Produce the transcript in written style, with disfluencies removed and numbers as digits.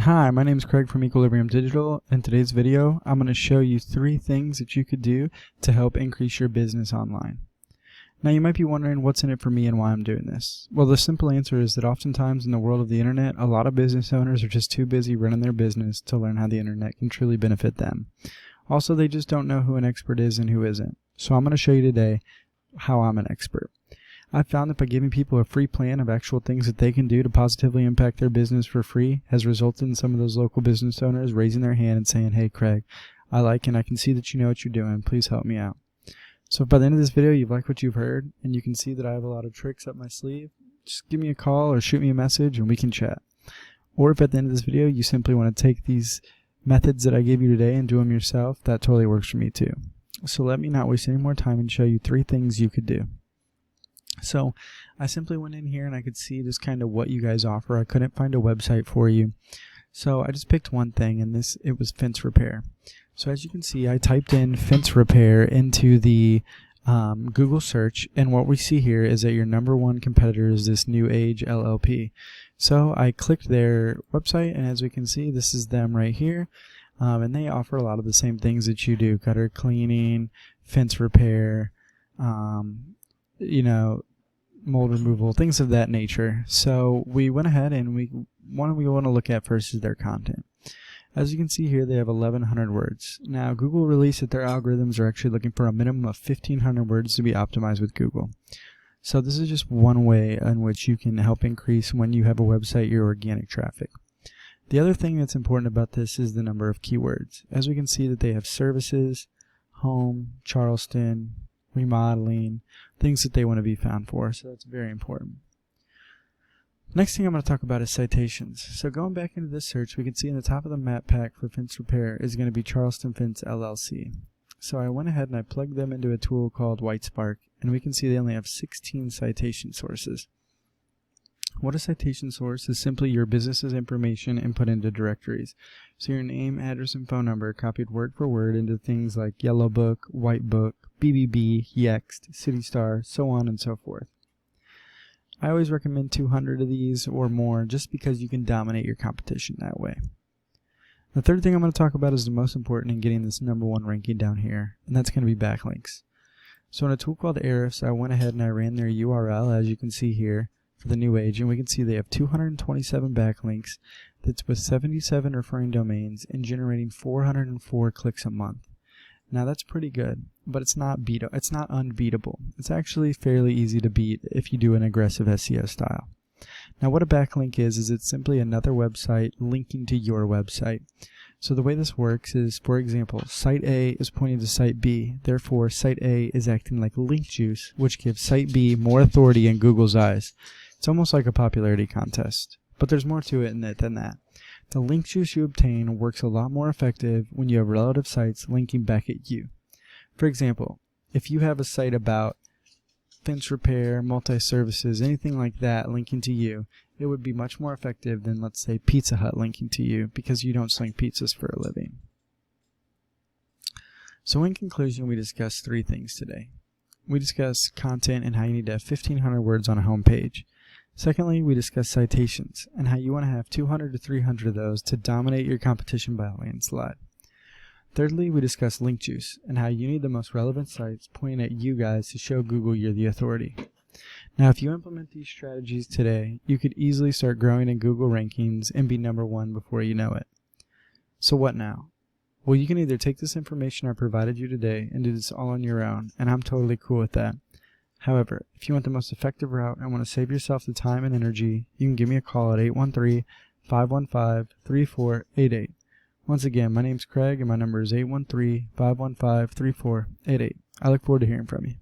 Hi, my name is Craig from Equilibrium Digital. In today's video, I'm going to show you 3 things that you could do to help increase your business online. Now you might be wondering what's in it for me and why I'm doing this. Well, the simple answer is that oftentimes in the world of the internet, a lot of business owners are just too busy running their business to learn how the internet can truly benefit them. Also, they just don't know who an expert is and who isn't. So I'm going to show you today how I'm an expert. I've found that by giving people a free plan of actual things that they can do to positively impact their business for free has resulted in some of those local business owners raising their hand and saying, "Hey Craig, I like and I can see that you know what you're doing. Please help me out." So if by the end of this video you've liked what you've heard and you can see that I have a lot of tricks up my sleeve, just give me a call or shoot me a message and we can chat. Or if at the end of this video you simply want to take these methods that I gave you today and do them yourself, that totally works for me too. So let me not waste any more time and show you 3 things you could do. So I simply went in here and I could see just kind of what you guys offer. I couldn't find a website for you. So I just picked one thing, and it was fence repair. So as you can see, I typed in fence repair into the Google search, and what we see here is that your #1 competitor is this New Age LLP. So I clicked their website, and as we can see, this is them right here. And they offer a lot of the same things that you do: gutter cleaning, fence repair, mold removal, things of that nature. So we went ahead and what we want to look at first is their content. As you can see here, they have 1,100 words. Now Google released that their algorithms are actually looking for a minimum of 1,500 words to be optimized with Google. So this is just one way in which you can help increase, when you have a website, your organic traffic. The other thing that's important about this is the number of keywords. As we can see that they have services, home, Charleston, remodeling, things that they want to be found for, so that's very important. Next thing I'm going to talk about is citations. So going back into this search, we can see in the top of the map pack for fence repair is going to be Charleston Fence LLC. So I went ahead and I plugged them into a tool called WhiteSpark, and we can see they only have 16 citation sources. What a citation source is simply your business's information input into directories. So your name, address, and phone number copied word for word into things like Yellow Book, White Book, BBB, Yext, CityStar, so on and so forth. I always recommend 200 of these or more just because you can dominate your competition that way. The third thing I'm going to talk about is the most important in getting this #1 ranking down here, and that's going to be backlinks. So in a tool called Ahrefs, I went ahead and I ran their URL, as you can see here, for the New Age, and we can see they have 227 backlinks. That's with 77 referring domains and generating 404 clicks a month. Now that's pretty good, but it's not unbeatable. It's actually fairly easy to beat if you do an aggressive SEO style. Now what a backlink is it's simply another website linking to your website. So the way this works is, for example, site A is pointing to site B. Therefore, site A is acting like link juice, which gives site B more authority in Google's eyes. It's almost like a popularity contest, but there's more to it than that. The link juice you obtain works a lot more effective when you have relative sites linking back at you. For example, if you have a site about fence repair, multi-services, anything like that linking to you, it would be much more effective than, let's say, Pizza Hut linking to you, because you don't sling pizzas for a living. So in conclusion, we discussed 3 things today. We discussed content and how you need to have 1,500 words on a home page. Secondly, we discussed citations and how you want to have 200 to 300 of those to dominate your competition by a landslide. Thirdly, we discussed link juice and how you need the most relevant sites pointing at you guys to show Google you're the authority. Now, if you implement these strategies today, you could easily start growing in Google rankings and be #1 before you know it. So what now? Well, you can either take this information I provided you today and do this all on your own, and I'm totally cool with that. However, if you want the most effective route and want to save yourself the time and energy, you can give me a call at 813-515-3488. Once again, my name's Craig and my number is 813-515-3488. I look forward to hearing from you.